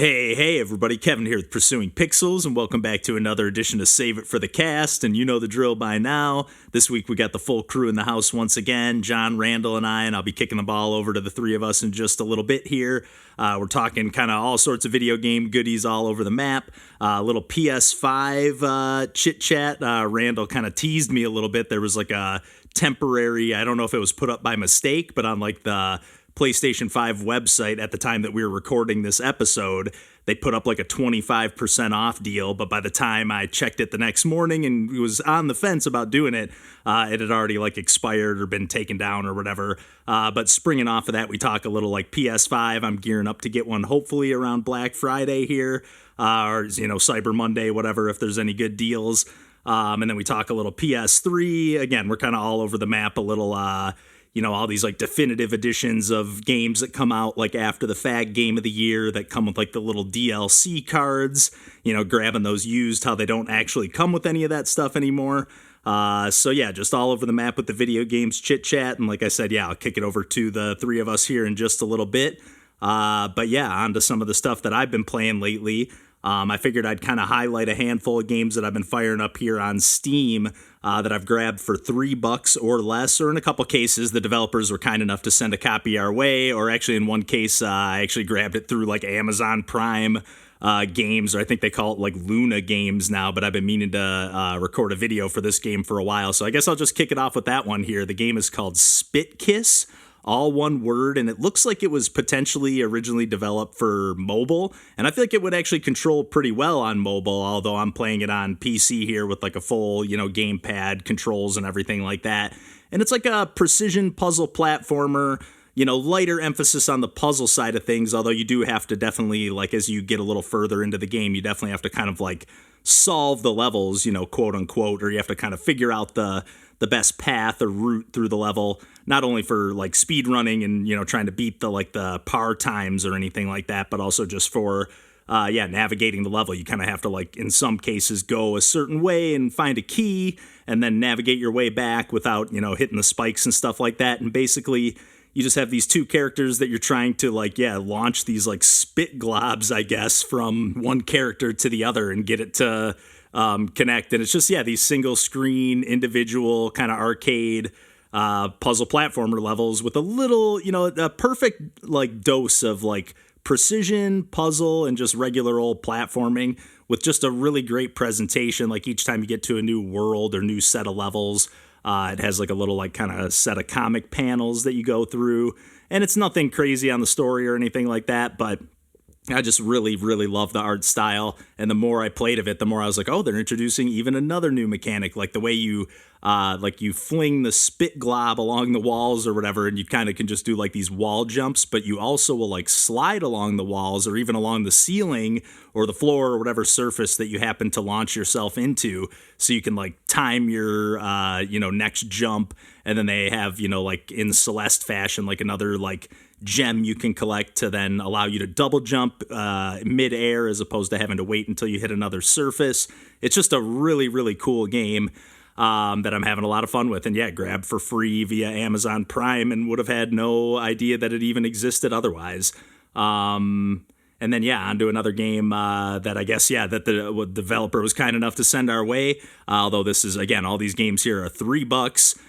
Hey, everybody, Kevin here with Pursuing Pixels, and welcome back to another edition of Save It for the Cast, and you know the drill by now. This week we got the full crew in the house once again, John, Randall, and I, and I'll be kicking the ball over to the three of us in just a little bit here. We're talking kind of all sorts of video game goodies all over the map. A little PS5 chit-chat. Randall kind of teased me a little bit. There was like a temporary, I don't know if it was put up by mistake, but on like the PlayStation 5 website at the time that we were recording this episode, they put up like a 25% off deal, but by the time I checked it the next morning and was on the fence about doing it, it had already like expired or been taken down or whatever. But springing off of that, we talk a little like PS5. I'm gearing up to get one hopefully around Black Friday here, or Cyber Monday, whatever, if there's any good deals. And then we talk a little PS3. Again, we're kind of all over the map a little, all these like definitive editions of games that come out like after the FAG game of the year that come with like the little DLC cards, grabbing those used, how they don't actually come with any of that stuff anymore. So yeah, just all over the map with the video games chit chat. And like I said, yeah, I'll kick it over to the three of us here in just a little bit. But yeah, on to some of the stuff that I've been playing lately. I figured I'd kind of highlight a handful of games that I've been firing up here on Steam that I've grabbed for $3 or less, or in a couple cases, the developers were kind enough to send a copy our way, or actually in one case, I actually grabbed it through like Amazon Prime games, or I think they call it like Luna games now, but I've been meaning to record a video for this game for a while, so I guess I'll just kick it off with that one here. The game is called Spitkiss. All one word, and it looks like it was potentially originally developed for mobile, and I feel like it would actually control pretty well on mobile, although I'm playing it on PC here with like a full, gamepad controls and everything like that. And it's like a precision puzzle platformer, lighter emphasis on the puzzle side of things, although you do have to definitely, like, as you get a little further into the game, you definitely have to kind of like solve the levels, quote unquote, or you have to kind of figure out the best path or route through the level, not only for like speed running and trying to beat the par times or anything like that, but also just for navigating the level. You kind of have to, like, in some cases go a certain way and find a key and then navigate your way back without hitting the spikes and stuff like that. And basically you just have these two characters that you're trying to launch these like spit globs, I guess, from one character to the other and get it to connect. And it's just, these single screen, individual kind of arcade puzzle platformer levels with a little, a perfect like dose of like precision puzzle and just regular old platforming with just a really great presentation. Like each time you get to a new world or new set of levels, it has like a little like kind of set of comic panels that you go through, and it's nothing crazy on the story or anything like that, but I just really, really love the art style, and the more I played of it, the more I was like, oh, they're introducing even another new mechanic, like the way you fling the spit glob along the walls or whatever, and you kind of can just do like these wall jumps, but you also will like slide along the walls or even along the ceiling or the floor or whatever surface that you happen to launch yourself into, so you can like time your next jump. And then they have like in Celeste fashion, like another like gem you can collect to then allow you to double jump mid-air as opposed to having to wait until you hit another surface. It's just a really, really cool game that I'm having a lot of fun with. And yeah, grabbed for free via Amazon Prime and would have had no idea that it even existed otherwise. And then, onto another game that I guess, that the developer was kind enough to send our way. Although this is, again, all these games here are $3.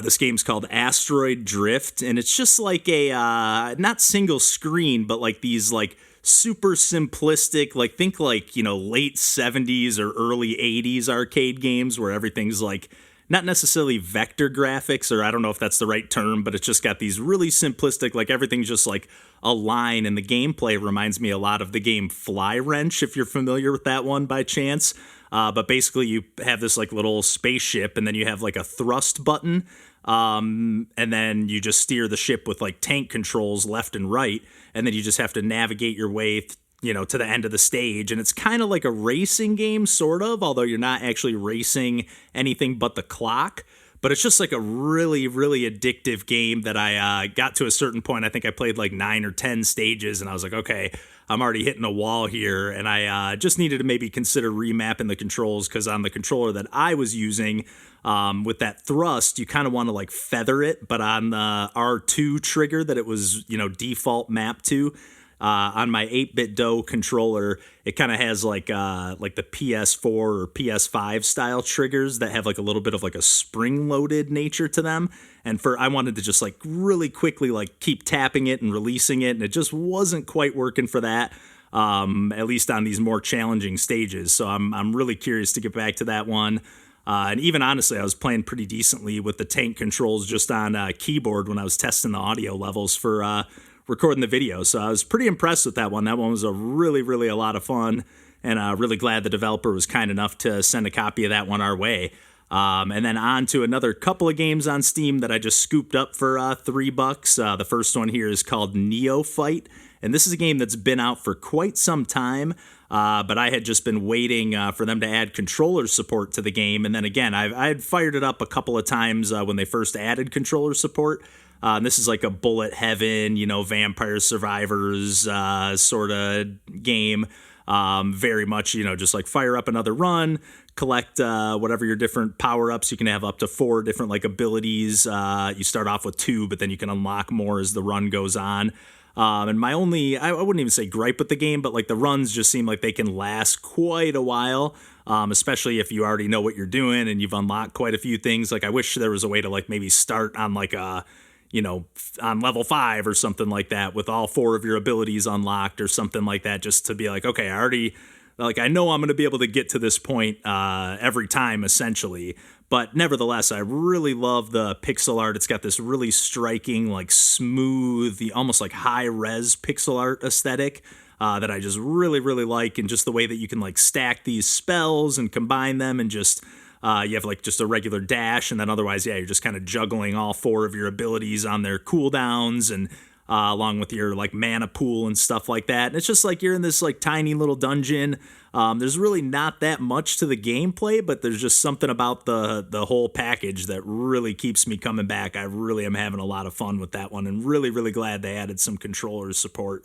This game's called Asteroid Drift, and it's just like a, not single screen, but like these like super simplistic, like think like, late 70s or early 80s arcade games where everything's like not necessarily vector graphics, or I don't know if that's the right term, but it's just got these really simplistic, like everything's just like a line, and the gameplay reminds me a lot of the game Fly Wrench, if you're familiar with that one by chance. But basically you have this like little spaceship, and then you have like a thrust button, and then you just steer the ship with like tank controls left and right, and then you just have to navigate your way to the end of the stage. And it's kind of like a racing game, sort of, although you're not actually racing anything but the clock. But it's just like a really, really addictive game that I got to a certain point. I think I played like 9 or 10 stages, and I was like, okay, I'm already hitting a wall here, and I just needed to maybe consider remapping the controls, because on the controller that I was using, with that thrust, you kind of want to like feather it, but on the R2 trigger that it was, default mapped to, On my 8-bit DOE controller, it kind of has like the PS4 or PS5 style triggers that have like a little bit of like a spring-loaded nature to them. And I wanted to just like really quickly like keep tapping it and releasing it, and it just wasn't quite working for that. At least on these more challenging stages. So I'm really curious to get back to that one. And even honestly, I was playing pretty decently with the tank controls just on keyboard when I was testing the audio levels for recording the video. So I was pretty impressed with that one. That one was really a lot of fun, and really glad the developer was kind enough to send a copy of that one our way. And then on to another couple of games on Steam that I just scooped up for $3. The first one here is called Neophyte, and this is a game that's been out for quite some time, but I had just been waiting for them to add controller support to the game. And then again, I had fired it up a couple of times when they first added controller support. And this is like a bullet heaven, vampire survivors sort of game. Very much, just like fire up another run, collect whatever your different power-ups. You can have up to 4 different like abilities. You start off with 2, but then you can unlock more as the run goes on. And my only, I wouldn't even say gripe with the game, but like the runs just seem like they can last quite a while, especially if you already know what you're doing and you've unlocked quite a few things. Like I wish there was a way to like maybe start on like a, on level 5 or something like that with all 4 of your abilities unlocked or something like that, just to be like, okay, I know I'm going to be able to get to this point every time essentially. But nevertheless, I really love the pixel art. It's got this really striking, like smooth, almost like high-res pixel art aesthetic that I just really like. And just the way that you can like stack these spells and combine them, and just you have like just a regular dash, and then otherwise, you're just kind of juggling all 4 of your abilities on their cooldowns, and along with your like mana pool and stuff like that. And it's just like you're in this like tiny little dungeon. There's really not that much to the gameplay, but there's just something about the whole package that really keeps me coming back. I really am having a lot of fun with that one, and really glad they added some controller support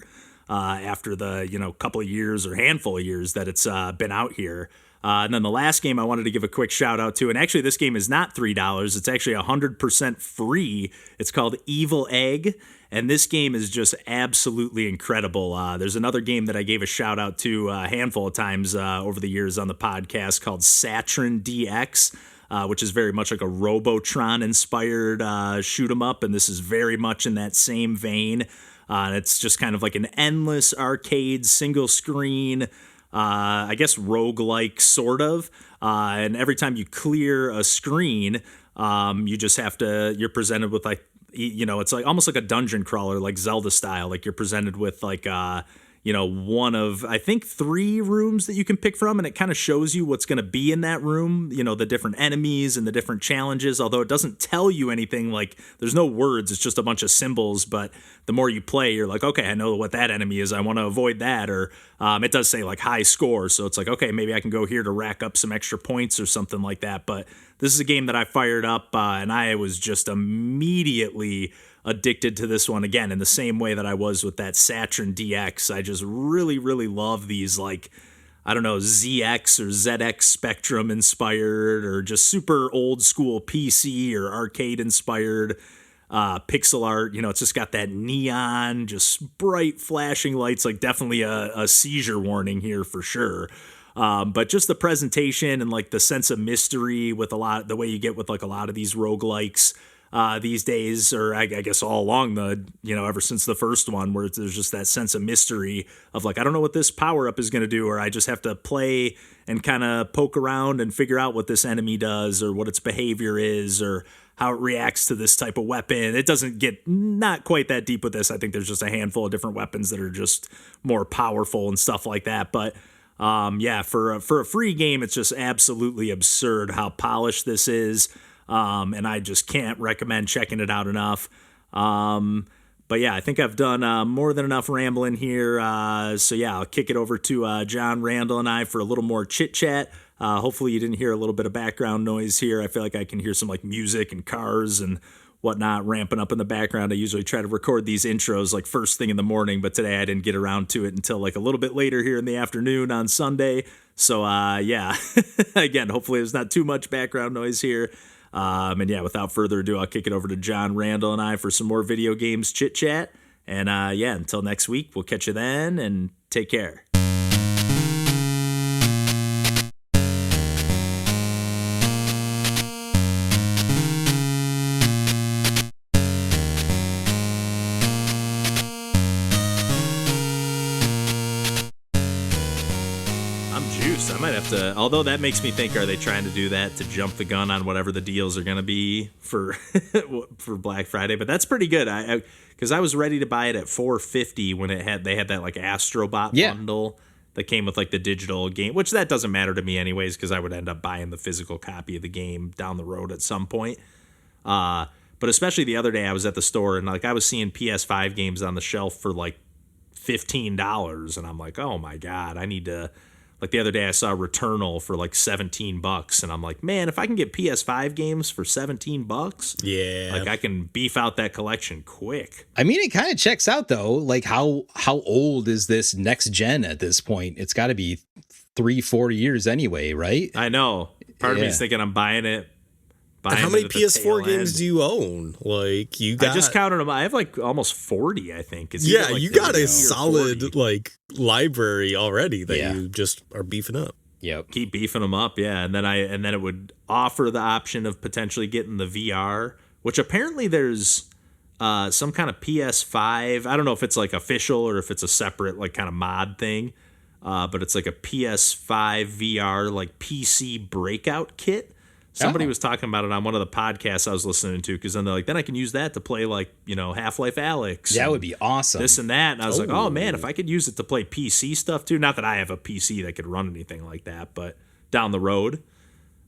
after the couple of years or handful of years that it's been out here. And then the last game I wanted to give a quick shout out to, and actually this game is not $3, it's actually 100% free. It's called Evil Egg, and this game is just absolutely incredible. There's another game that I gave a shout out to a handful of times over the years on the podcast called Saturn DX, which is very much like a Robotron-inspired shoot 'em up, and this is very much in that same vein. It's just kind of like an endless arcade, single screen, I guess roguelike sort of, and every time you clear a screen, you just have to, you're presented with like, it's like almost like a dungeon crawler, like Zelda style. Like you're presented with like, one of, I think 3 rooms that you can pick from, and it kind of shows you what's going to be in that room, the different enemies and the different challenges, although it doesn't tell you anything. Like there's no words, it's just a bunch of symbols, but the more you play, you're like, okay, I know what that enemy is, I want to avoid that. Or it does say like high score, so it's like, okay, maybe I can go here to rack up some extra points or something like that. But this is a game that I fired up, and I was just immediately addicted to this one, again in the same way that I was with that Saturn DX. I just really love these, like, I don't know, ZX or ZX Spectrum inspired, or just super old school PC or arcade inspired pixel art. It's just got that neon, just bright flashing lights, like definitely a seizure warning here for sure. But just the presentation and like the sense of mystery with the way you get with like a lot of these roguelikes these days, or I guess all along ever since the first one, where there's just that sense of mystery of like, I don't know what this power up is going to do, or I just have to play and kind of poke around and figure out what this enemy does, or what its behavior is, or how it reacts to this type of weapon. It doesn't get not quite that deep with this. I think there's just a handful of different weapons that are just more powerful and stuff like that. But for a free game, it's just absolutely absurd how polished this is. And I just can't recommend checking it out enough. But yeah, I think I've done more than enough rambling here. So yeah, I'll kick it over to John, Randall, and I for a little more chit chat. Hopefully you didn't hear a little bit of background noise here. I feel like I can hear some like music and cars and whatnot ramping up in the background. I usually try to record these intros like first thing in the morning, but today I didn't get around to it until like a little bit later here in the afternoon on Sunday. So yeah, again, hopefully there's not too much background noise here. And yeah, without further ado, I'll kick it over to John, Randall, and I for some more video games chit chat. And yeah, until next week, we'll catch you then, and take care. I might have to, although that makes me think, are they trying to do that to jump the gun on whatever the deals are going to be for Black Friday? But that's pretty good. Because I was ready to buy it at $450 when they had that like Astrobot bundle that came with like the digital game, which that doesn't matter to me anyways, because I would end up buying the physical copy of the game down the road at some point. But especially the other day I was at the store and like I was seeing PS5 games on the shelf for like $15, and I'm like, oh my God, I need to. Like the other day I saw Returnal for like $17, and I'm like, man, if I can get PS5 games for $17, yeah, like I can beef out that collection quick. I mean, it kind of checks out though. Like how old is this next gen at this point? It's got to be 3-4 years anyway, right? I know. Part of me is thinking I'm buying it. And how many PS4 games do you own? Like I just counted them. I have like almost 40, I think. It's like you got a solid like library already that you just are beefing up. Yep. Keep beefing them up, yeah. And then it would offer the option of potentially getting the VR, which apparently there's some kind of PS5. I don't know if it's like official or if it's a separate like kind of mod thing. But it's like a PS5 VR like PC breakout kit. Somebody was talking about it on one of the podcasts I was listening to, because then they're like, then I can use that to play like, Half-Life Alyx. That would be awesome. This and that. And I was like, oh man, if I could use it to play PC stuff too. Not that I have a PC that could run anything like that, but down the road,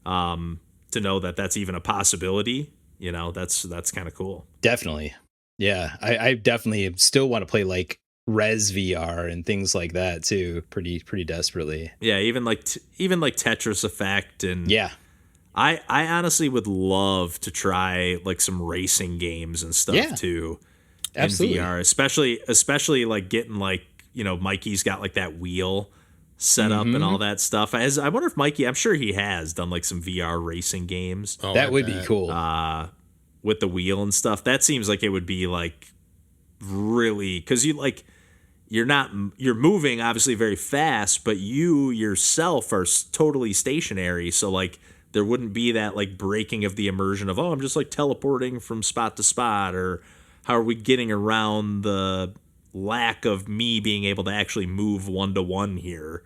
to know that that's even a possibility, that's kind of cool. Definitely. Yeah. I definitely still want to play like Res VR and things like that too. Pretty desperately. Yeah. Even like Tetris Effect and I honestly would love to try like some racing games and stuff too. Absolutely. In VR, especially like getting like, Mikey's got like that wheel set up and all that stuff. I wonder if Mikey, I'm sure he has done like some VR racing games. Oh, that would be cool. With the wheel and stuff. That seems like it would be like really, cause you're moving obviously very fast, but you yourself are totally stationary. So like, there wouldn't be that like breaking of the immersion of, I'm just like teleporting from spot to spot, or how are we getting around the lack of me being able to actually move 1-to-1 here.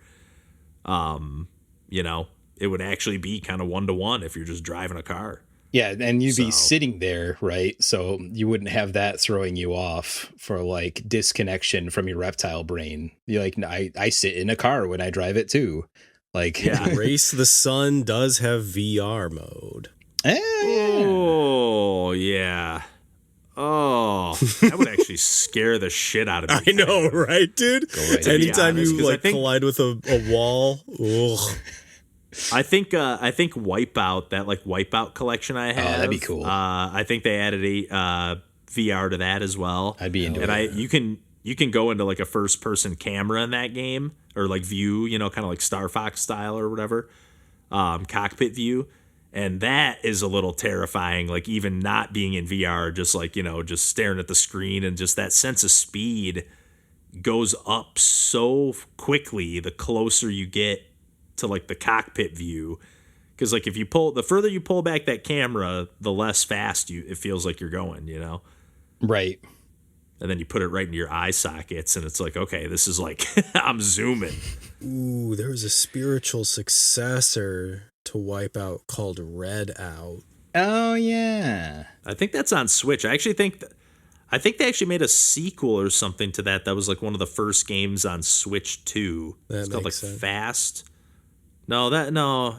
It would actually be kind of 1-to-1 if you're just driving a car. Yeah, and you'd be sitting there, right? So you wouldn't have that throwing you off for like disconnection from your reptile brain. You're like, I sit in a car when I drive it too. Like, Race the Sun does have VR mode. Oh, yeah. Oh, that would actually scare the shit out of me. I know, right, dude? Anytime you like collide with a wall. Ugh. I think Wipeout, that like Wipeout collection I have. Oh, that'd be cool. I think they added a VR to that as well. I'd be into it. And you can go into like a first person camera in that game, or like view, kind of like Star Fox style or whatever, cockpit view. And that is a little terrifying, like even not being in VR, just like, just staring at the screen, and just that sense of speed goes up so quickly the closer you get to like the cockpit view. Because like if the further you pull back that camera, the less fast it feels like you're going, Right. And then you put it right into your eye sockets, and it's like, okay, this is like, I'm zooming. Ooh, there was a spiritual successor to Wipeout called Redout. Oh, yeah. I think that's on Switch. I think they actually made a sequel or something to that. That was like one of the first games on Switch 2. It's called like sense. Fast. No.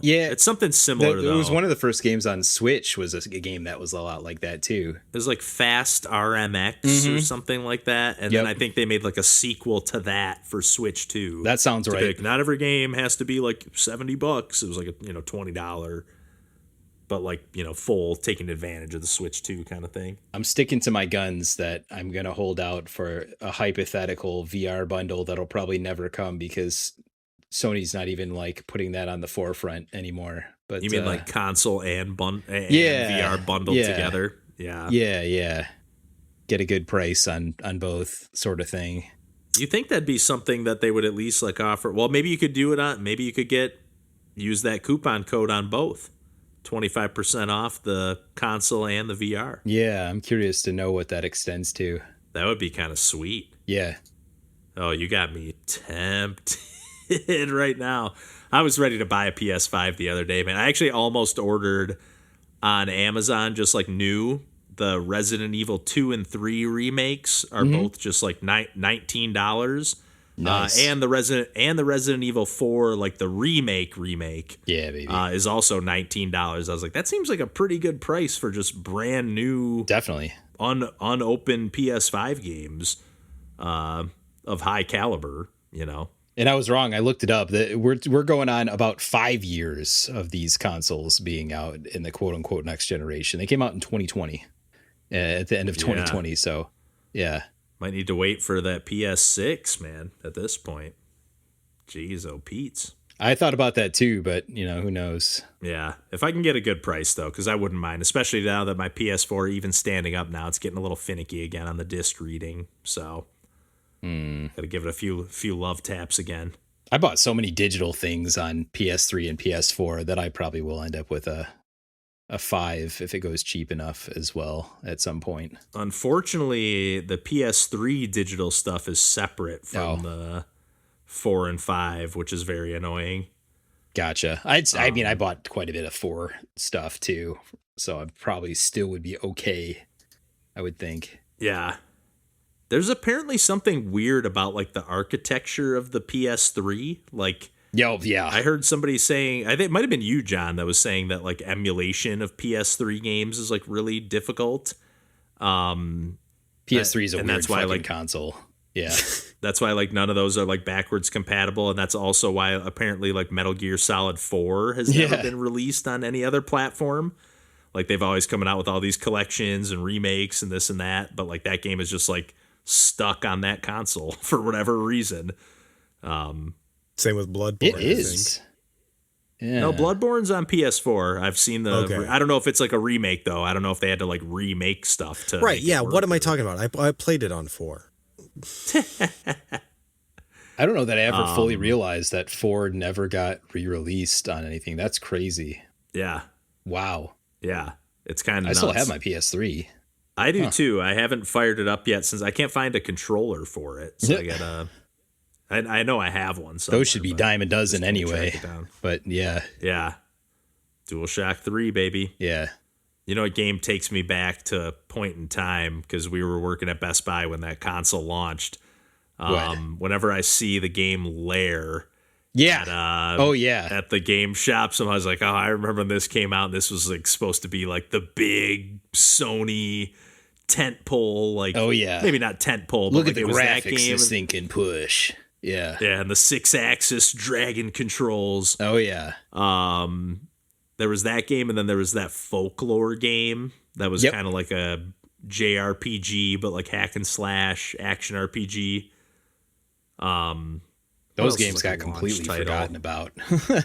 Yeah. It's something similar, though. It was one of the first games on Switch was a game that was a lot like that, too. It was like Fast RMX or something like that. And then I think they made like a sequel to that for Switch 2. That sounds right. Like, not every game has to be like $70. It was like a $20, but like, full taking advantage of the Switch 2 kind of thing. I'm sticking to my guns that I'm going to hold out for a hypothetical VR bundle that'll probably never come, because Sony's not even like putting that on the forefront anymore. But you mean like console and VR bundled together? Yeah. Yeah. get a good price on both, sort of thing. You think that'd be something that they would at least like offer? Well, maybe you could do it on. Maybe you could use that coupon code on both, 25% off the console and the VR. Yeah, I'm curious to know what that extends to. That would be kind of sweet. Yeah. Oh, you got me tempted right now. I was ready to buy a PS5 the other day, man. I actually almost ordered on Amazon, just like new. The Resident Evil 2 and 3 remakes are both just like $19. Nice. And the Resident Evil 4, like the remake, yeah, baby, is also $19. I was like, that seems like a pretty good price for just brand new, definitely unopened PS5 games of high caliber, you know. And I was wrong. I looked it up. We're going on about 5 years of these consoles being out in the quote unquote next generation. They came out in 2020, at the end of 2020. So, yeah. Might need to wait for that PS6, man, at this point. Jeez, oh, Pete's. I thought about that too, but, you know, who knows? Yeah, if I can get a good price, though, because I wouldn't mind, especially now that my PS4, even standing up now, it's getting a little finicky again on the disc reading. So, got to give it a few love taps again. I bought so many digital things on PS3 and PS4 that I probably will end up with a 5 if it goes cheap enough as well at some point. Unfortunately, the PS3 digital stuff is separate from the 4 and 5, which is very annoying. Gotcha. I mean, I bought quite a bit of 4 stuff too, so I probably still would be okay, I would think. Yeah. There's apparently something weird about like the architecture of the PS3. Like, yeah. I heard somebody saying, I think it might have been you, John, that was saying that like emulation of PS3 games is like really difficult. PS3 is a weird fucking console. Yeah. That's why like none of those are like backwards compatible, and that's also why apparently like Metal Gear Solid 4 has never been released on any other platform. Like they've always coming out with all these collections and remakes and this and that, but like that game is just like stuck on that console for whatever reason. Same with Bloodborne. It is. Yeah. No, Bloodborne's on PS4. I've seen the. Okay. I don't know if it's like a remake though. I don't know if they had to like remake stuff to. Right. Yeah. What am I talking about? I played it on 4. I don't know that I ever fully realized that 4 never got re-released on anything. That's crazy. Yeah. Wow. Yeah. It's kind of. I still have my PS3. I do too. I haven't fired it up yet since I can't find a controller for it. So I gotta. I know I have one. Those should be dime a dozen anyway. But yeah. Yeah. DualShock 3, baby. Yeah. You know, a game takes me back to a point in time because we were working at Best Buy when that console launched. Whenever I see the game Lair. Yeah. At the game shop, so I was like, oh, I remember when this came out. And this was like supposed to be like the big Sony tent pole, like maybe not tent pole, but look like at the it was graphics that game. this thing can push. Yeah. Yeah, and the 6-axis dragon controls. Oh yeah. There was that game, and then there was that Folklore game that was kind of like a JRPG, but like hack and slash action RPG. Those games got completely forgotten about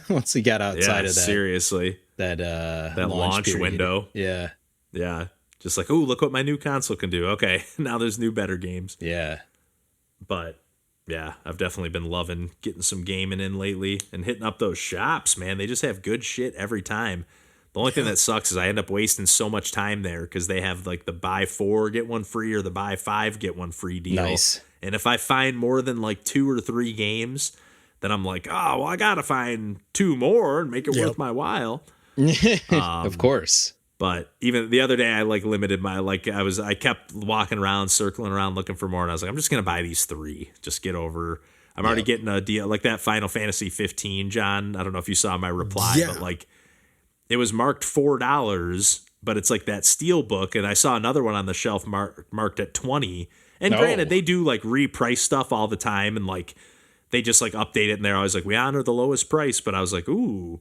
once we got outside of that. Seriously, that launch window. Yeah. Just like, oh, look what my new console can do. Okay, now there's new, better games. Yeah. But yeah, I've definitely been loving getting some gaming in lately and hitting up those shops, man. They just have good shit every time. The only thing that sucks is I end up wasting so much time there because they have like the buy 4, get 1 free, or the buy 5, get 1 free deal. Nice. And if I find more than like 2 or 3 games, then I'm like, oh, well, I got to find 2 more and make it worth my while. Of course. But even the other day, I like limited my, like I kept walking around, circling around, looking for more. And I was like, I'm just going to buy these 3. Just get over. I'm already getting a deal like that Final Fantasy 15, John. I don't know if you saw my reply, but like it was marked $4, but it's like that steel book. And I saw another one on the shelf marked at 20. And granted, they do like reprice stuff all the time. And like they just like update it. And they're always like, we honor the lowest price. But I was like, ooh.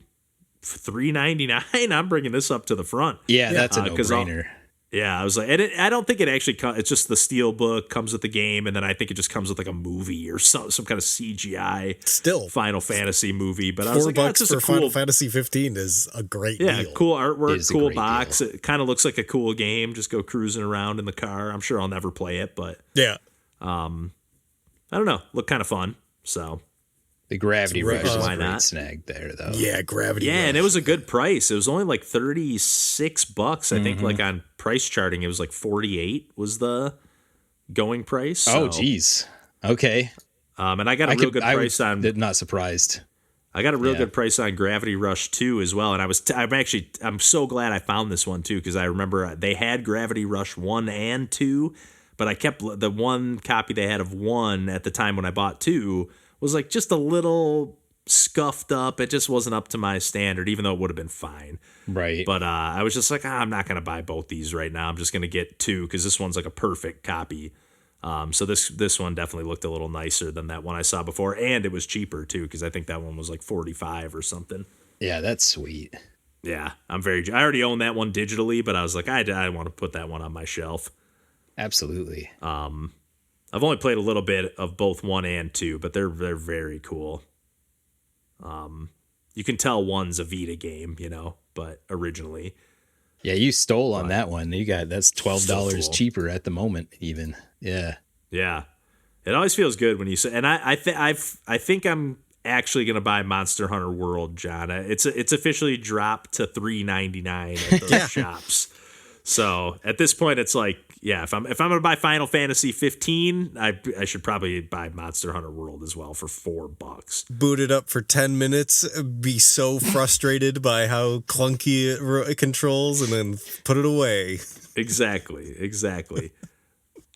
$3.99. I'm bringing this up to the front. Yeah, that's a no-brainer. Yeah, I was like, and I don't think it actually it's just the steel book comes with the game, and then I think it just comes with like a movie or some kind of CGI still Final Fantasy movie. But I was like, $4 it's just for a cool Final Fantasy 15 is a great deal. Cool artwork, cool box. Deal. It kind of looks like a cool game. Just go cruising around in the car. I'm sure I'll never play it, but yeah, I don't know. Look kind of fun. So the Gravity Rush is why a great not? snag there, though. yeah, Gravity. Yeah, Rush. and it was a good price. It was only like $36. I think like on price charting, it was like 48 was the going price. Oh, so, geez. Okay. And I got a real good price on. Not surprised. I got a real good price on Gravity Rush 2 as well, and I'm so glad I found this one too because I remember they had Gravity Rush 1 and 2, but I kept the one copy they had of 1 at the time when I bought 2 was like just a little scuffed up. It just wasn't up to my standard, even though it would have been fine. Right. But I was just like, I'm not going to buy both these right now. I'm just going to get 2 because this one's like a perfect copy. So this one definitely looked a little nicer than that one I saw before, and it was cheaper too because I think that one was like 45 or something. Yeah, that's sweet. Yeah, I already own that one digitally, but I was like, I want to put that one on my shelf. Absolutely. I've only played a little bit of both 1 and 2, but they're very cool. You can tell one's a Vita game, but originally. Yeah, you stole on that one. That's $12 So cool. cheaper at the moment, even. Yeah. Yeah, it always feels good when you say. And I think I'm actually gonna buy Monster Hunter World, John. It's officially dropped to $3.99 at those shops. So at this point, it's like, yeah, if I'm gonna buy Final Fantasy 15, I should probably buy Monster Hunter World as well for $4. Boot it up for 10 minutes, be so frustrated by how clunky it controls, and then put it away. Exactly.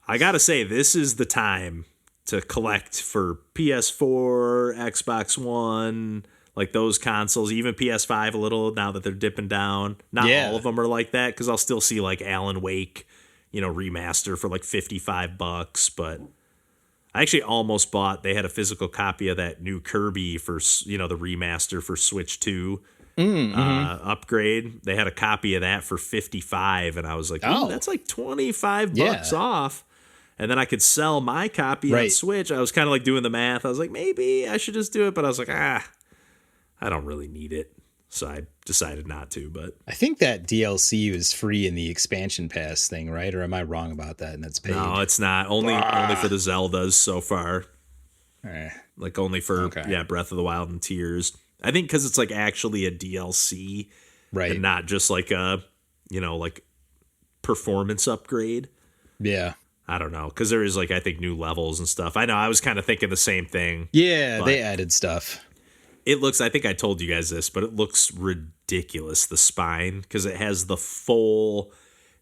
I gotta say, this is the time to collect for PS4, Xbox One, like those consoles, even PS5 a little now that they're dipping down. Not all of them are like that because I'll still see like Alan Wake, remaster for like $55, but I actually almost bought. They had a physical copy of that new Kirby for the remaster for Switch 2 upgrade. They had a copy of that for $55, and I was like, "Oh, that's like $25 off." And then I could sell my copy on Switch. I was kind of like doing the math. I was like, maybe I should just do it, but I was like, I don't really need it. So I decided not to, but I think that DLC was free in the expansion pass thing, right? Or am I wrong about that? And that's paid. No, it's not. Only for the Zeldas so far. Like only for Breath of the Wild and Tears. I think because it's like actually a DLC, right? And not just like a like performance upgrade. Yeah. I don't know, because there is I think new levels and stuff. I know I was kind of thinking the same thing. Yeah, they added stuff. It looks, I think I told you guys this, but it looks ridiculous, the spine, because it has the full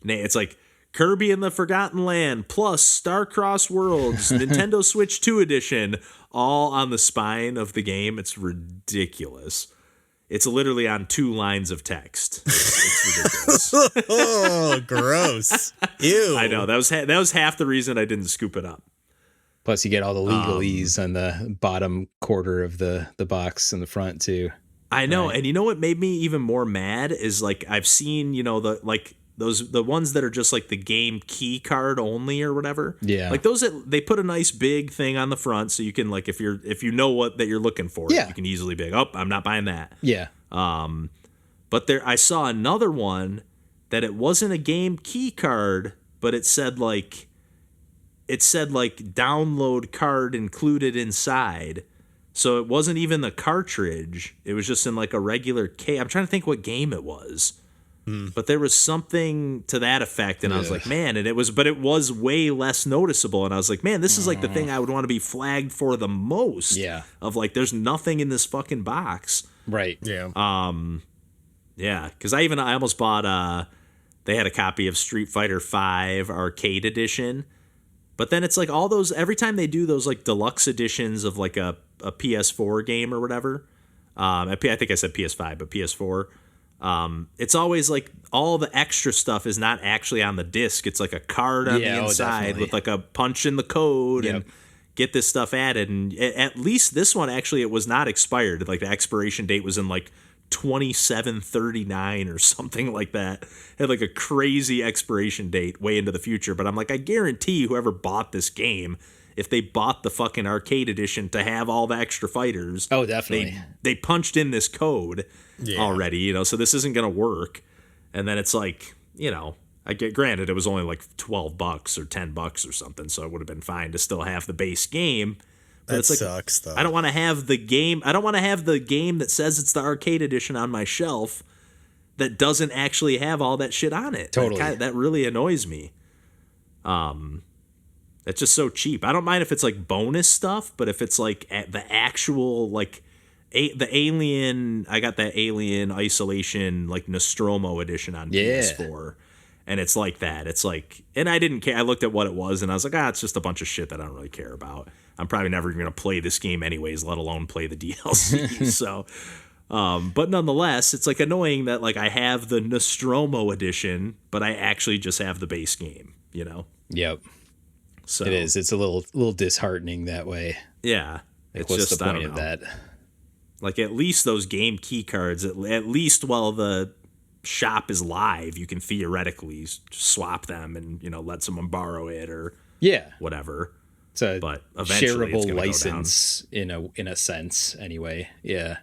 name. It's like Kirby and the Forgotten Land plus Starcross Worlds, Nintendo Switch 2 edition, all on the spine of the game. It's ridiculous. It's literally on 2 lines of text. It's ridiculous. Oh, gross. Ew. I know. That was half the reason I didn't scoop it up. Plus, you get all the legalese on the bottom quarter of the box in the front, too. I know. Right. And you know what made me even more mad is I've seen, the ones that are just like the game key card only or whatever. Yeah. Like those they put a nice big thing on the front so you can if you know what that you're looking for, you can easily be like, oh, I'm not buying that. Yeah. But I saw another one that it wasn't a game key card, but it said download card included inside. So it wasn't even the cartridge. It was just in a regular case. I'm trying to think what game it was. But there was something to that effect, and I was like, man, and it was way less noticeable, and I was like, man, this is the thing I would want to be flagged for the most. Yeah. Of there's nothing in this fucking box. Right. Yeah. Yeah, because I almost bought they had a copy of Street Fighter V Arcade Edition, but then it's all those, every time they do those deluxe editions of a PS4 game or whatever, I think I said PS5, but PS4. It's always all the extra stuff is not actually on the disc. It's a card on the inside with a punch in the code and get this stuff added. And at least this one, actually, it was not expired. The expiration date was in 2739 or something like that. It had like a crazy expiration date way into the future. But I'm like, I guarantee whoever bought this game, if they bought the fucking arcade edition to have all the extra fighters, oh, definitely, they punched in this code already, you know, so this isn't going to work. And then it's like, you know, I get granted it was only like $12 or $10 or something, so it would have been fine to still have the base game. But That it's like, sucks, though. I don't want to have the game. I don't want to have the game that says it's the arcade edition on my shelf that doesn't actually have all that shit on it. Totally. That really annoys me. It's just so cheap. I don't mind if it's like bonus stuff, but if it's like the actual like the Alien, I got that Alien Isolation like Nostromo edition on PS4. And it's like that. It's like, and I didn't care. I looked at what it was and I was like, it's just a bunch of shit that I don't really care about. I'm probably never going to play this game anyways, let alone play the DLC. So, but nonetheless, it's like annoying that like I have the Nostromo edition, but I actually just have the base game, you know? Yep. So it is. It's a little disheartening that way. Yeah. Like, It's what's just, the I point don't of know. that? Like at least those game key cards, at least while the shop is live, you can theoretically swap them and, you know, let someone borrow it or whatever. It's a but eventually it's shareable gonna license in a sense anyway. Yeah.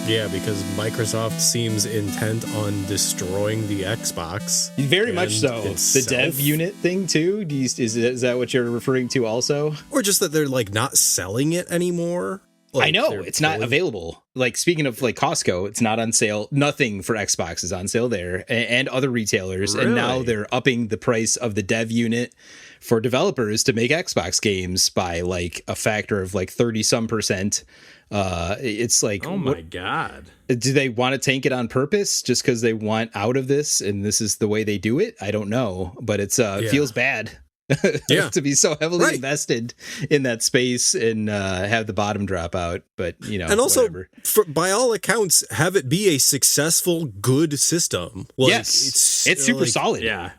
Yeah, because Microsoft seems intent on destroying the Xbox. Very much so. itself. The dev unit thing too. Is that what you're referring to also? Or just that they're like not selling it anymore. Like, I know they're it's not pulling- available. Like speaking of like Costco, it's not on sale. Nothing for Xbox is on sale there and other retailers. And now Really? they're upping the price of the dev unit for developers to make Xbox games by like a factor of like 30% It's like, oh my God. Do they want to tank it on purpose just because they want out of this and this is the way they do it? I don't know, but it feels bad. To be so heavily invested in that space and have the bottom drop out, but you know, and also whatever. by all accounts, have it be a successful, good system. Like, yes, it's super solid. Yeah,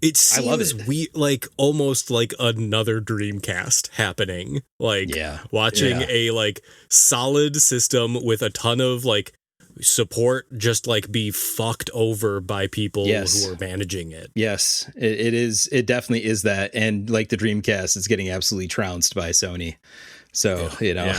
it seems like almost like another Dreamcast happening. Like watching a like solid system with a ton of like support just like be fucked over by people who are managing it. Yes, it is. It definitely is that. And like the Dreamcast, it's getting absolutely trounced by Sony. So, you know,